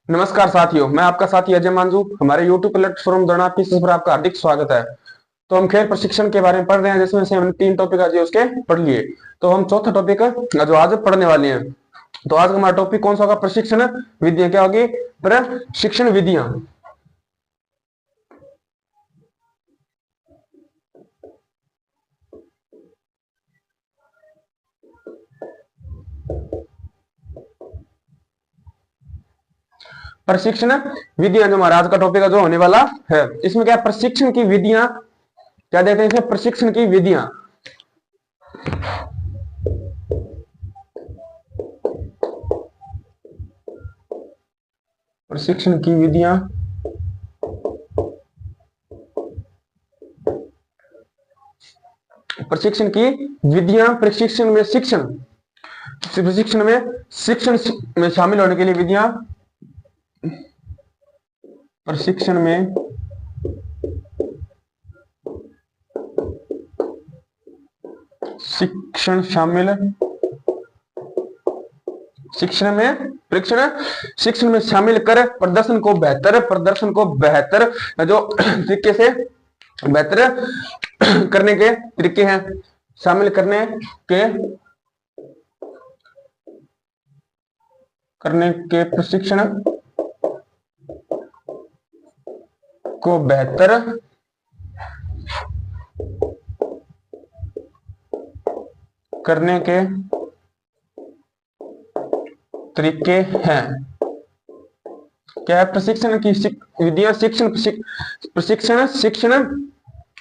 नमस्कार साथियों, मैं आपका साथी अजय मांझू। हमारे YouTube प्लेटफॉर्म दौड़ना पीसेस पर आपका हार्दिक स्वागत है। तो हम खेल प्रशिक्षण के बारे में पढ़ रहे हैं, जिसमें से हमने 3 टॉपिक आज उसके पढ़ लिए। तो हम चौथा टॉपिक जो आज पढ़ने वाले हैं। तो आज का हमारा टॉपिक कौन सा होगा? प्रशिक्षण विधियां। क्या होगी? प्रशिक्षण विधियां। प्रशिक्षण विधियां जो हमारा आज का टॉपिक जो होने वाला है, इसमें क्या प्रशिक्षण की विधियां, क्या देते हैं इसमें? प्रशिक्षण की विधियां। प्रशिक्षण की विधियां। प्रशिक्षण की विधियां प्रशिक्षण में शामिल होने के लिए विधियां। प्रशिक्षण में शिक्षण शामिल शिक्षण में शामिल कर प्रदर्शन को बेहतर जो तरीके से बेहतर करने के तरीके हैं। शामिल करने के प्रशिक्षण को बेहतर करने के तरीके हैं। क्या है? प्रशिक्षण की विधियां शिक्षण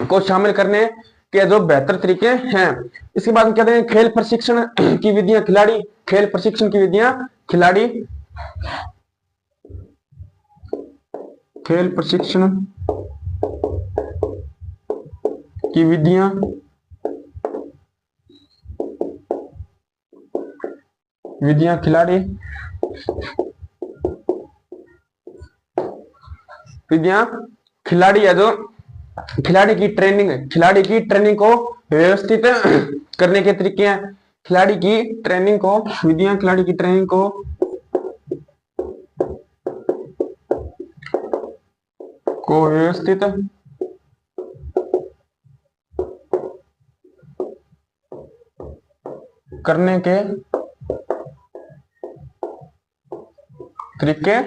को शामिल करने के जो बेहतर तरीके हैं। इसके बाद हम कहते हैं खेल प्रशिक्षण की विधियां। खेल प्रशिक्षण की विधियां खिलाड़ी खेल प्रशिक्षण की विधियां खिलाड़ी है जो खिलाड़ी की ट्रेनिंग को व्यवस्थित करने के तरीके हैं। खिलाड़ी की ट्रेनिंग को व्यवस्थित करने के तरीके हैं।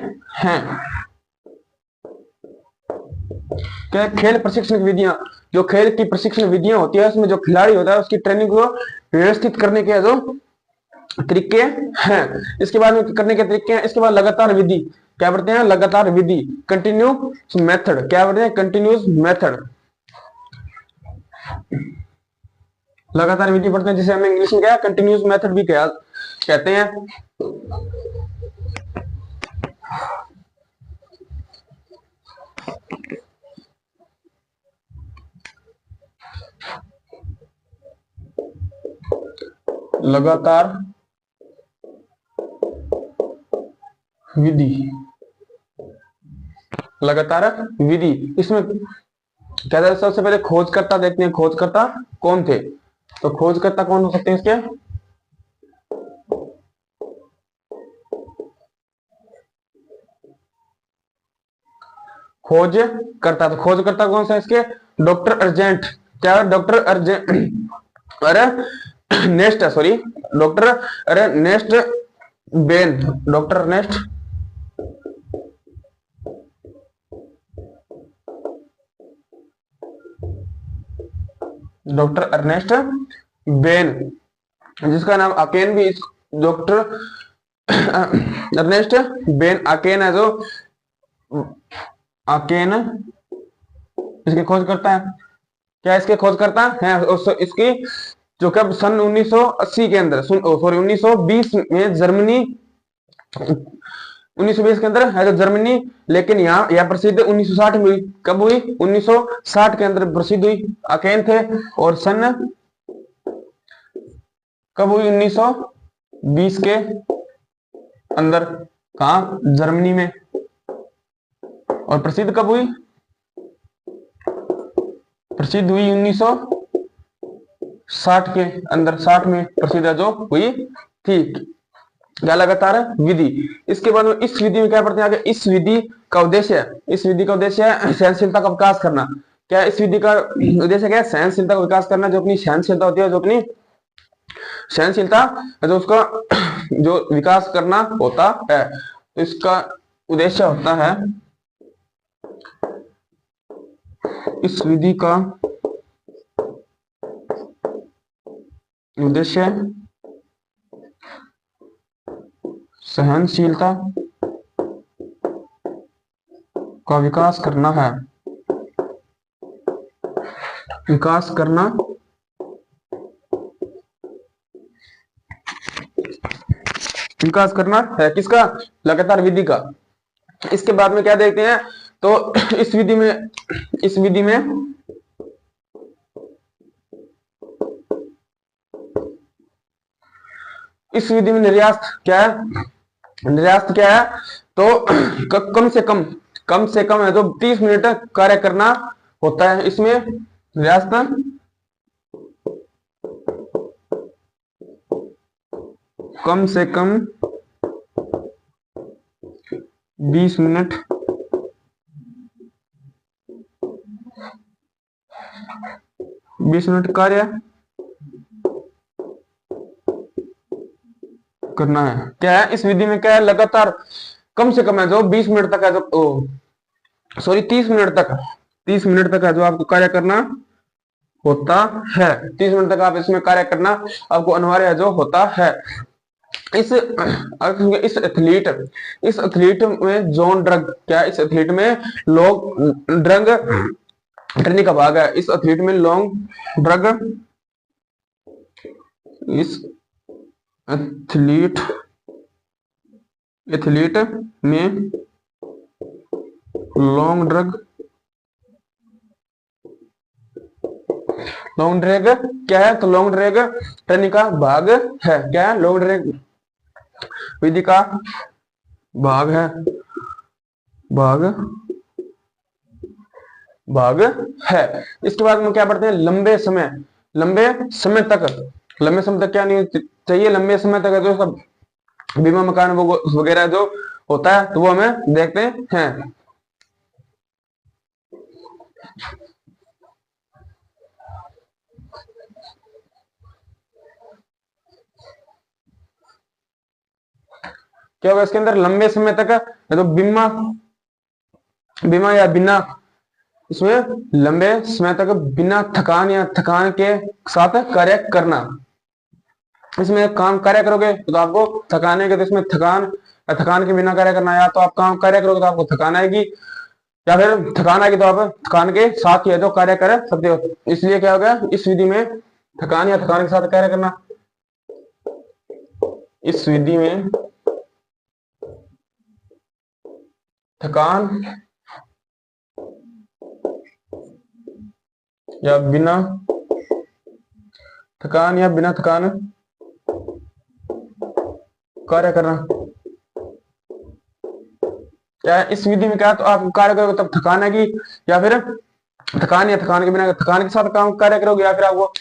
क्या? खेल प्रशिक्षण की विधियां। जो खेल की प्रशिक्षण विधियां होती है, उसमें जो खिलाड़ी होता है उसकी ट्रेनिंग को व्यवस्थित करने के जो तरीके हैं। इसके बाद में करने के तरीके हैं। इसके बाद लगातार विधि। क्या बोलते हैं? लगातार विधि, कंटिन्यूस मेथड। क्या बोलते हैं? Continuous method. लगातार विधि पढ़ते हैं, जिसे हमें इंग्लिश में क्या कंटिन्यूस मेथड भी कहते हैं। लगातार विधि इसमें क्या था? सबसे पहले खोजकर्ता देखते हैं। खोजकर्ता कौन थे? तो खोजकर्ता कौन हो सकते हैं इसके? खोजकर्ता कौन सा इसके? डॉक्टर अर्जेंट। क्या? डॉक्टर अर्जेंट नेस्ट sorry doctor Ernest Ben. Doctor Ernest Ben, जिसका नाम अकेन भी। डॉक्टर अर्नेस्ट बेन अकेन है जो अकेन इसकी खोज करता है। क्या इसके खोज करता है? इसकी जो कब सन 1980 के अंदर 1920 में जर्मनी 1920 के अंदर है जो जर्मनी, लेकिन यहाँ प्रसिद्ध 1960 में हुई। कब हुई? 1960 के अंदर प्रसिद्ध हुई। अकेन थे। और सन कब हुई? 1920 के अंदर। कहा? जर्मनी में। और प्रसिद्ध कब हुई? प्रसिद्ध हुई 1960 के अंदर। 60 में प्रसिद्ध जो हुई थी। क्या लगातार विधि। इसके बाद में इस विधि में क्या पढ़ते हैं आगे, इस विधि का उद्देश्य है, इस विधि का उद्देश्य है सहनशीलता का विकास करना। क्या इस विधि का उद्देश्य क्या है, सहनशीलता का विकास करना। जो अपनी सहनशीलता होती है, जो अपनी सहनशीलता जो उसका जो विकास करना होता है, तो इसका उद्देश्य होता है, इस विधि का उद्देश्य सहनशीलता का विकास करना है, विकास करना विकास करना है किसका, लगातार विधि का। इसके बाद में क्या देखते हैं, तो इस विधि में इस विधि में इस विधि में निर्यात क्या है, निर्यात क्या है, तो कम से कम है जो 30 मिनट कार्य करना होता है। इसमें निर्यात कम से कम 20 मिनट कार्य करना है। क्या है इस विधि में, क्या है, लगातार कम से कम है जो 20 मिनट तक है, जो 30 मिनट तक, 30 मिनट तक है जो आपको कार्य करना होता है। 30 मिनट तक आप इसमें कार्य करना आपको अनिवार्य जो होता है। इस एथलीट में जॉन ड्रग, क्या इस एथलीट में लोग ड्रग ट्रेनिंग का भाग है। इस एथलीट में लॉन्ग ड्रग, इस एथलीट में लॉन्ग ड्रैग क्या है, तो लॉन्ग ड्रैग ट्रेनिंग का भाग है। क्या है, लॉन्ग ड्रैग विधि का भाग है, भाग है। इसके बाद में क्या पढ़ते हैं, लंबे समय तक क्या नहीं चाहिए, लंबे समय तक जो सब बीमा मकान वगैरह जो होता है, तो वो हमें देखते हैं। क्या होगा इसके अंदर, लंबे समय तक तो बीमा या बिना, इसमें लंबे समय तक बिना थकान या थकान के साथ कार्य करना। इसमें काम कार्य करोगे तो आपको थकान आएगी, तो इसमें थकान के बिना कार्य करना, या तो आप काम कार्य करोगे तो आपको थकान आएगी, या फिर थकान आएगी तो आप थकान के साथ ही है जो कार्य कर सकते हो। इसलिए क्या होगा, इस विधि में थकान या थकान के साथ कार्य करना, इस विधि में थकान या बिना थकान कार्य करना। क्या इस विधि में क्या, तो आप कार्य करोगे तब थकान आएगी, या फिर थकान या थकान के बिना, थकान के साथ काम कार्य करोगे, या फिर आपको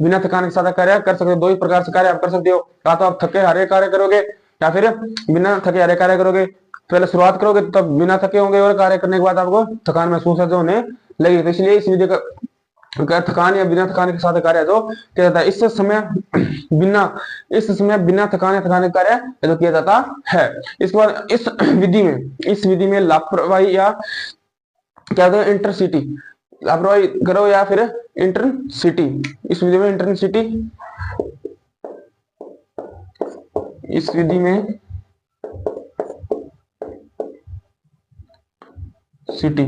बिना थकान के साथ कार्य कर सकते हो। दो ही प्रकार से कार्य आप कर सकते हो, या तो आप थके हारे कार्य करोगे, या फिर बिना थके हारे कार्य करोगे। पहले शुरुआत करोगे तब बिना थके होंगे, और कार्य करने के बाद आपको थकान महसूस है जो होने लगेगी। तो इसलिए इस विधि का थकान या बिना थकान के साथ कार्य जो किया जाता है, इस समय बिना थकान या थकान का कार्य जो किया जाता है। इसके बाद इस विधि में लापरवाही या क्या होता है, इंटरसिटी, लापरवाही करो या फिर इंटरसिटी, इस विधि में इंटरसिटी, इस विधि में सिटी,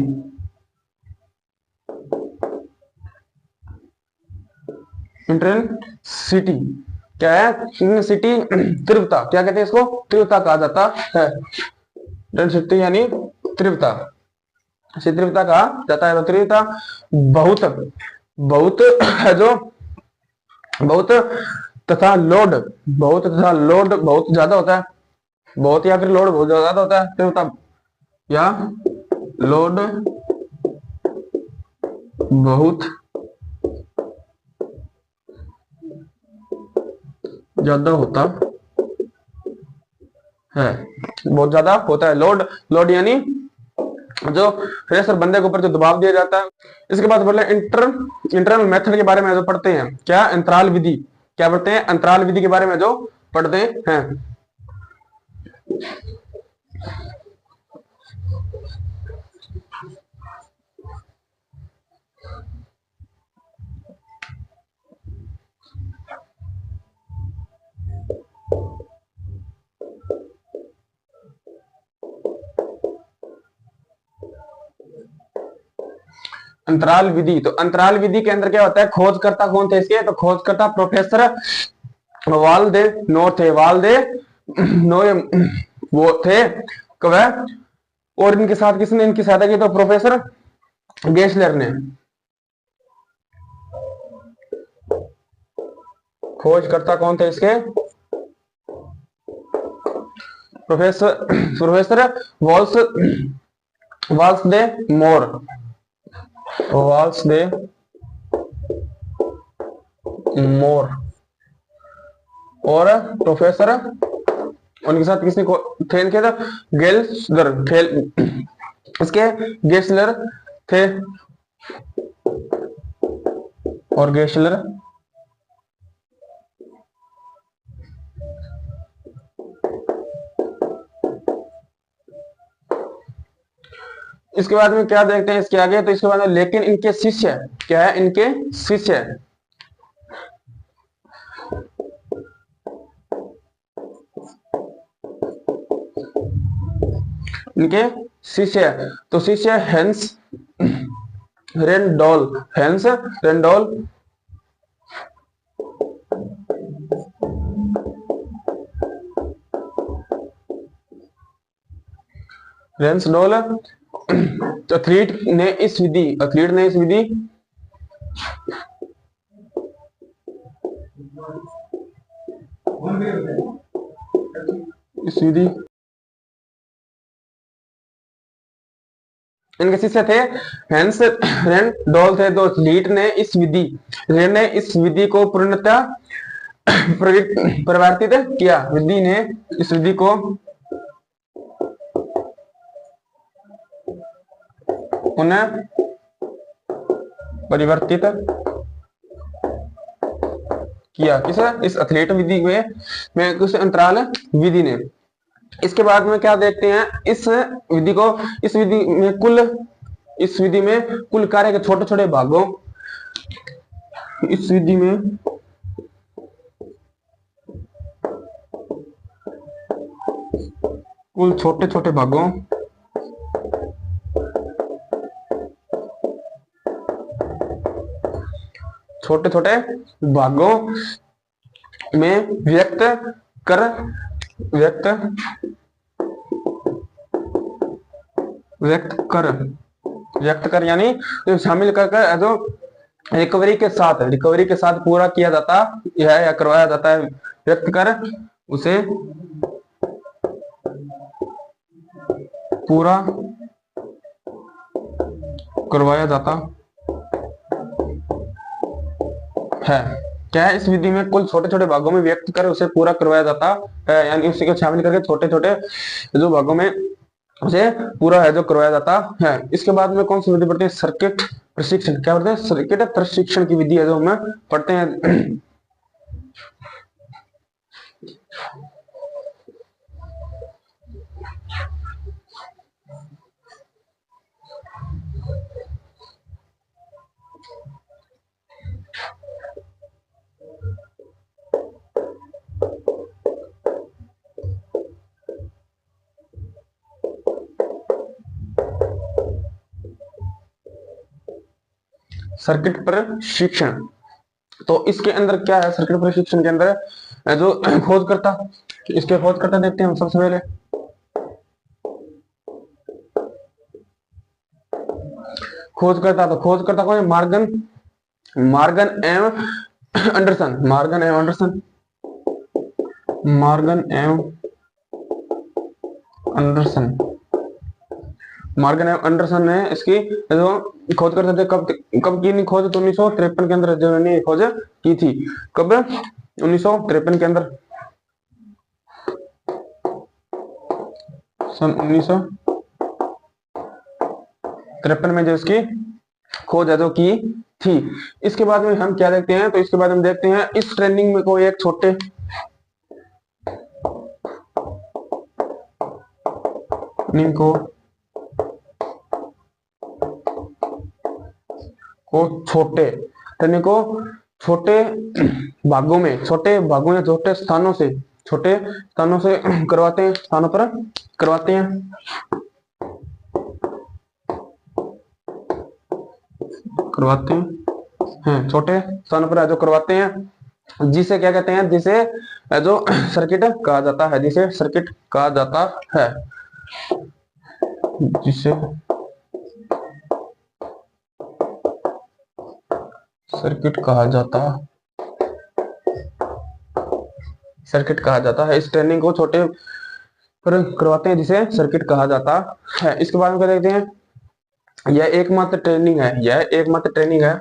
इंटेंसिटी क्या है, सिटी तीव्रता, क्या कहते हैं इसको, तीव्रता कहा जाता है। इंटेंसिटी यानी तीव्रता, इसे तीव्रता कहा जाता है। तो तीव्रता बहुत है जो बहुत तथा लोड बहुत ज्यादा होता है, बहुत या फिर लोड बहुत ज्यादा होता है। तीव्रता या लोड बहुत ज्यादा होता है, बहुत ज्यादा होता है। लोड, लोड यानी जो प्रेशर बंदे के ऊपर जो दबाव दिया जाता है। इसके बाद बोले इंटरनल मेथड के बारे में जो पढ़ते हैं, क्या अंतराल विधि, क्या पढ़ते हैं, अंतराल विधि के बारे में जो पढ़ते हैं। अंतराल विधि, तो अंतराल विधि के अंदर क्या होता है, खोजकर्ता कौन थे इसके, तो खोजकर्ता प्रोफेसर वाल्दे नोर थे, वाल्दे नोर वो थे कब है, और इनके साथ किसने इनकी सहायता की, तो प्रोफेसर गेसलर ने। खोजकर्ता कौन थे इसके, प्रोफेसर वॉल्स वाल्स दे मोर, वाल्स दे मोर, और प्रोफेसर उनके साथ किसने थे इनके, तो गेल्सलर थे, इसके गेसलर थे, और गेसलर इसके बाद में क्या देखते हैं इसके आगे, तो इसके बाद में लेकिन इनके शिष्य, क्या है, इनके शिष्य, इनके शिष्य, तो शिष्य hence Reynolds, hence Reynolds, रेंसडोल, athlete ने इस विधि, एथलीट ने इस विधि इस विधि इनके शिष्य थे हेंस रेंडोल थे, तो एथलीट ने इस विधि, ने इस विधि को पूर्णतः परिवर्तित किया, विधि ने इस विधि को उन्हें परिवर्तित किया, किस, इस एथलीट विधि में किस अंतराल विधि ने। इसके बाद में क्या देखते हैं, इस विधि को, इस विधि में कुल, इस विधि में कुल कार्य के छोटे छोटे भागों, इस विधि में कुल छोटे छोटे भागों, छोटे छोटे भागों में व्यक्त कर यानी शामिल कर जो रिकवरी के साथ पूरा किया जाता है या करवाया जाता है, व्यक्त कर उसे पूरा करवाया जाता है। क्या है, इस विधि में कुल छोटे छोटे भागों में व्यक्त कर उसे पूरा करवाया जाता है, यानी उसी को शामिल करके छोटे छोटे जो भागों में उसे पूरा है जो करवाया जाता है। इसके बाद में कौन सी विधि पढ़ते हैं, सर्किट प्रशिक्षण, क्या पढ़ते हैं, सर्किट प्रशिक्षण की विधि है जो हम पढ़ते हैं। सर्किट प्रशिक्षण, तो इसके अंदर क्या है, सर्किट प्रशिक्षण के अंदर जो खोजकर्ता, इसके खोजकर्ता देखते हैं हम सबसे पहले। खोजकर्ता, तो खोजकर्ता कौन है, Morgan M Anderson, Morgan M Anderson ने इसकी जो खोज करते थे, कब की खोज, तो 1953 के अंदर जो खोज की थी, कब, 1953 के अंदर। सन 1953 में जो इसकी खोज है जो की थी। इसके बाद में हम क्या देखते हैं, तो इसके बाद हम देखते हैं इस ट्रेनिंग में को एक छोटे ट्रेनिंग को छोटे भागों में, या छोटे स्थानों से करवाते हैं, स्थानों पर करवाते हैं छोटे स्थानों पर जो करवाते हैं, जिसे क्या कहते हैं, जिसे जो सर्किट कहा जाता है, जिसे सर्किट कहा जाता है, जिसे सर्किट कहा जाता है। इस ट्रेनिंग को छोटे पर करवाते हैं जिसे सर्किट कहा जाता है। इसके बाद में क्या देखते हैं, यह एकमात्र ट्रेनिंग है, एकमात्र ट्रेनिंग है।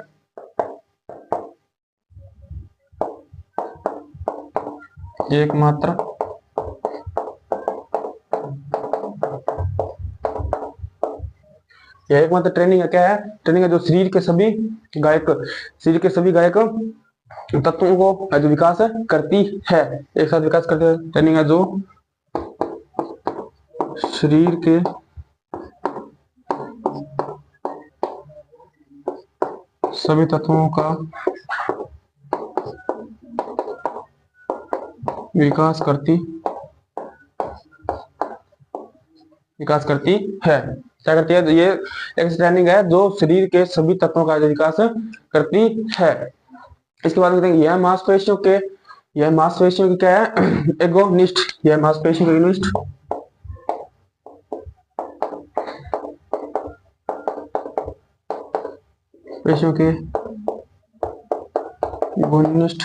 क्या है? ट्रेनिंग है जो शरीर के सभी गायक तत्वों को जो विकास करती है, एक साथ विकास करती है। ट्रेनिंग है जो शरीर के सभी तत्वों का विकास करती है। क्या करती है? ये एक ट्रेनिंग है जो शरीर के सभी तत्वों का विकास करती है। इसके बाद देखते हैं यह मांसपेशियों की क्या है? एगोनिस्ट। यह मांसपेशियों के एगोनिस्ट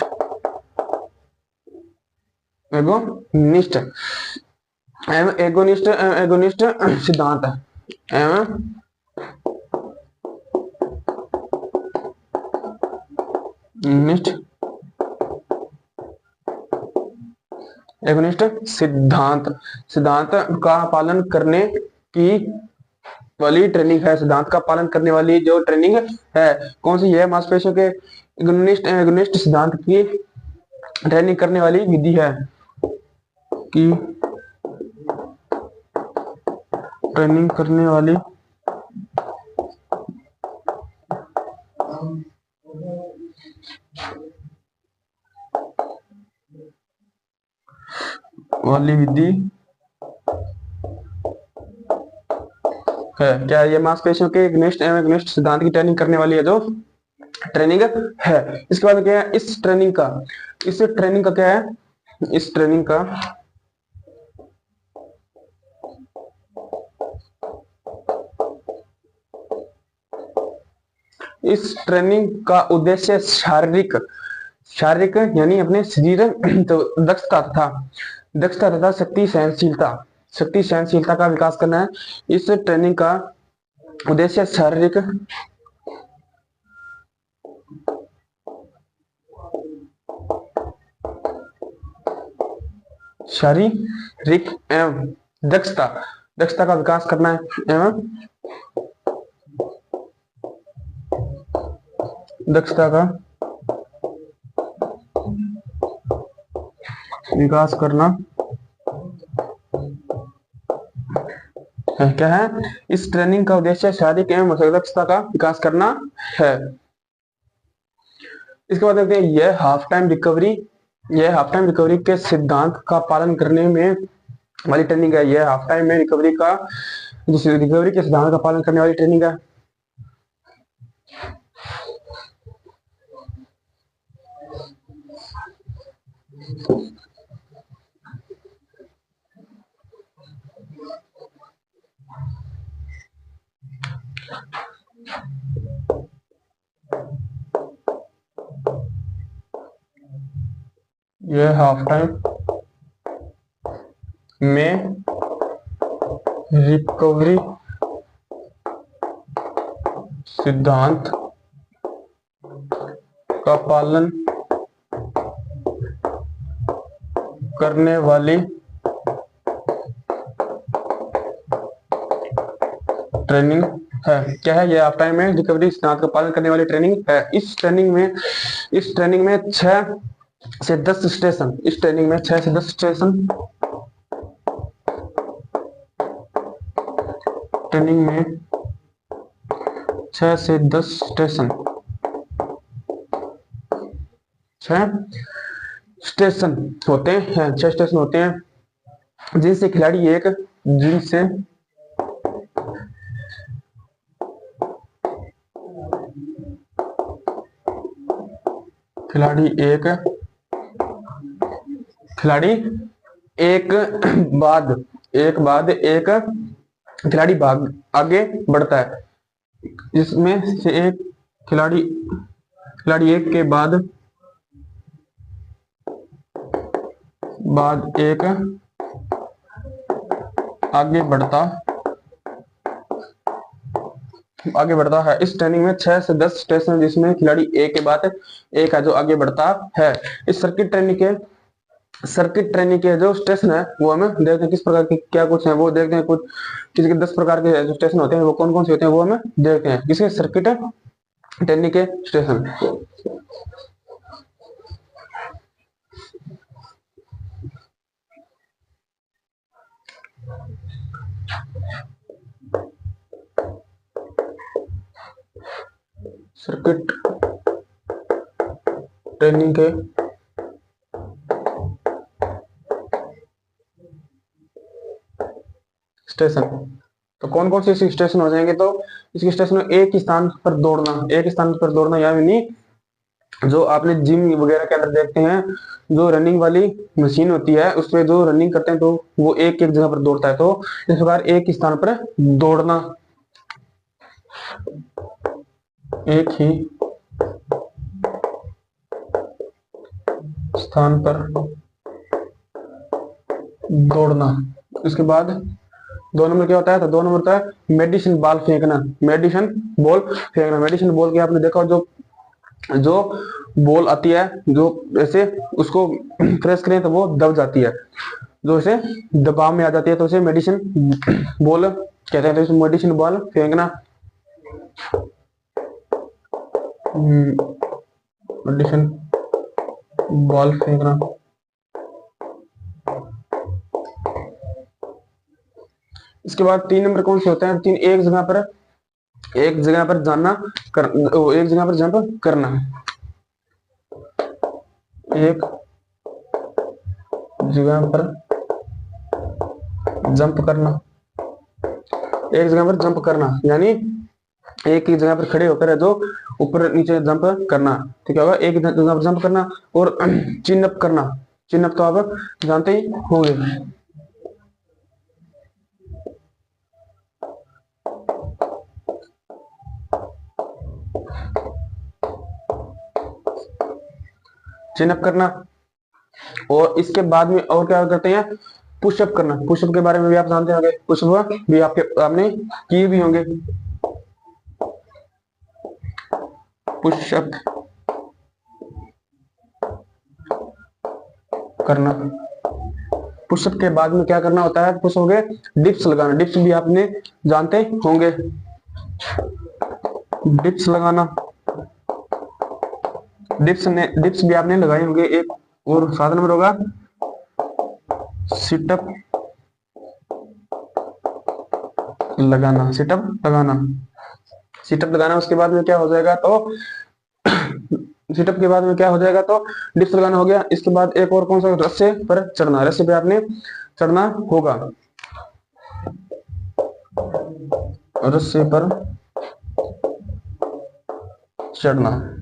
एगोनिस्ट सिद्धांत सिद्धांत का पालन करने की वाली ट्रेनिंग है। सिद्धांत का पालन करने वाली जो ट्रेनिंग है, कौन सी है? मांसपेशियों के एगोनिस्ट सिद्धांत की ट्रेनिंग करने वाली विधि है, की ट्रेनिंग करने वाली विधि है। क्या ये मांसपेशियों के एगोनिस्ट सिद्धांत की ट्रेनिंग करने वाली है जो ट्रेनिंग है। इसके बाद क्या है? इस ट्रेनिंग का क्या है? इस ट्रेनिंग का उद्देश्य शारीरिक यानी अपने शरीर तो दक्षता तथा शक्ति सहनशीलता का विकास करना है। इस ट्रेनिंग का उद्देश्य शारीरिक एवं दक्षता का विकास करना है, एवं दक्षता का विकास करना है। क्या है? इस ट्रेनिंग का उद्देश्य शारीरिक एवं दक्षता का विकास करना है। इसके बाद देखते हैं यह हाफ टाइम रिकवरी के सिद्धांत का पालन करने में वाली ट्रेनिंग है। यह हाफ टाइम में रिकवरी के सिद्धांत का पालन करने वाली ट्रेनिंग है। यह हाफ टाइम में रिकवरी सिद्धांत का पालन करने वाली ट्रेनिंग है। क्या है ये? हाफ टाइम में रिकवरी सिद्धांत का पालन करने वाली ट्रेनिंग है। इस ट्रेनिंग में 6 से 10 स्टेशन, इस ट्रेनिंग में 6 से 10 स्टेशन, ट्रेनिंग में 6 से 10 स्टेशन, 6 स्टेशन होते हैं, 6 स्टेशन होते हैं जिनसे खिलाड़ी एक खिलाड़ी भाग आगे बढ़ता है, जिसमें से एक खिलाड़ी एक के बाद एक आगे बढ़ता है। इस ट्रेनिंग में 6 से 10 स्टेशन, जिसमें खिलाड़ी एक के बाद एक है जो आगे बढ़ता है। इस सर्किट ट्रेनिंग के जो स्टेशन है वो हमें देखते हैं किस प्रकार के क्या कुछ है, वो देखते हैं। कुछ किसी के 10 प्रकार के जो स्टेशन होते हैं वो कौन कौन से होते हैं वो हमें देखते हैं। किसके? सर्किट ट्रेनिंग के स्टेशन। सर्किट ट्रेनिंग के स्टेशन, तो कौन कौन से स्टेशन हो जाएंगे? तो इसके स्टेशन में एक स्थान पर दौड़ना, यानी जो आपने जिम वगैरह के अंदर देखते हैं, जो रनिंग वाली मशीन होती है उस पे जो रनिंग करते हैं तो वो एक एक जगह पर दौड़ता है। तो इस प्रकार एक स्थान पर दौड़ना, एक ही स्थान पर दौड़ना। इसके बाद 2 नंबर क्या होता है? तो 2 नंबर होता है मेडिसिन बॉल फेंकना। मेडिसिन बॉल के आपने देखा जो बॉल आती है, जो ऐसे उसको प्रेस करें तो वो दब जाती है, जो इसे दबाव में आ जाती है, तो उसे मेडिसिन बॉल कहते हैं। तो इसे मेडिसिन बॉल फेंकना, मेडिसिन बॉल फेंकना। इसके बाद 3 नंबर कौन से होते हैं? 3 एक जगह पर जंप करना, एक जगह पर जंप करना, यानी एक ही जगह पर खड़े होकर है जो ऊपर नीचे जंप करना। तो क्या होगा? एक जगह पर जंप करना। और चिन अप करना, चिन अप तो आप जानते ही होंगे। चिन अप करना। और इसके बाद में और क्या करते हैं? पुशअप करना। पुशअप के बारे में भी आप जानते होंगे, पुशअप भी आपने किए भी होंगे। पुशअप करना। पुशअप के बाद में क्या करना होता है? पुश हो गए, डिप्स लगाना। डिप्स भी आपने जानते होंगे, डिप्स लगाना। डिप्स भी आपने लगाए होंगे। एक और 7 नंबर होगा सिटअप लगाना। उसके बाद में क्या हो जाएगा? तो सिटअप के बाद में क्या हो जाएगा? तो डिप्स लगाना हो गया। इसके बाद एक और कौन सा? रस्से पर चढ़ना। रस्से पे आपने चढ़ना होगा, रस्से पर चढ़ना।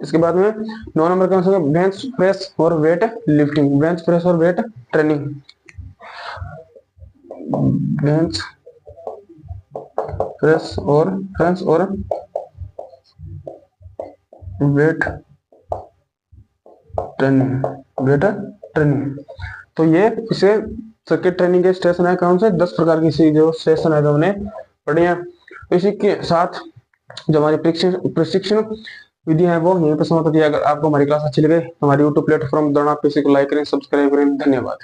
इसके बाद में 9 नंबर कौन सा? बेंच प्रेस और वेट लिफ्टिंग। बेंच प्रेस और वेट ट्रेनिंग। बेंच प्रेस और वेट ट्रेनिंग। तो ये इसे सर्किट ट्रेनिंग के स्टेशन है। कौन से? 10 प्रकार की जो स्टेशन है जो हमने पढ़े हैं। इसी के साथ जो हमारी प्रशिक्षण विधि है वो यहीं पर समाप्त होती है। अगर आपको हमारी क्लास अच्छी लगे, हमारी यूट्यूब प्लेटफॉर्म दौड़ना पीसी को लाइक करें, सब्सक्राइब करें। धन्यवाद।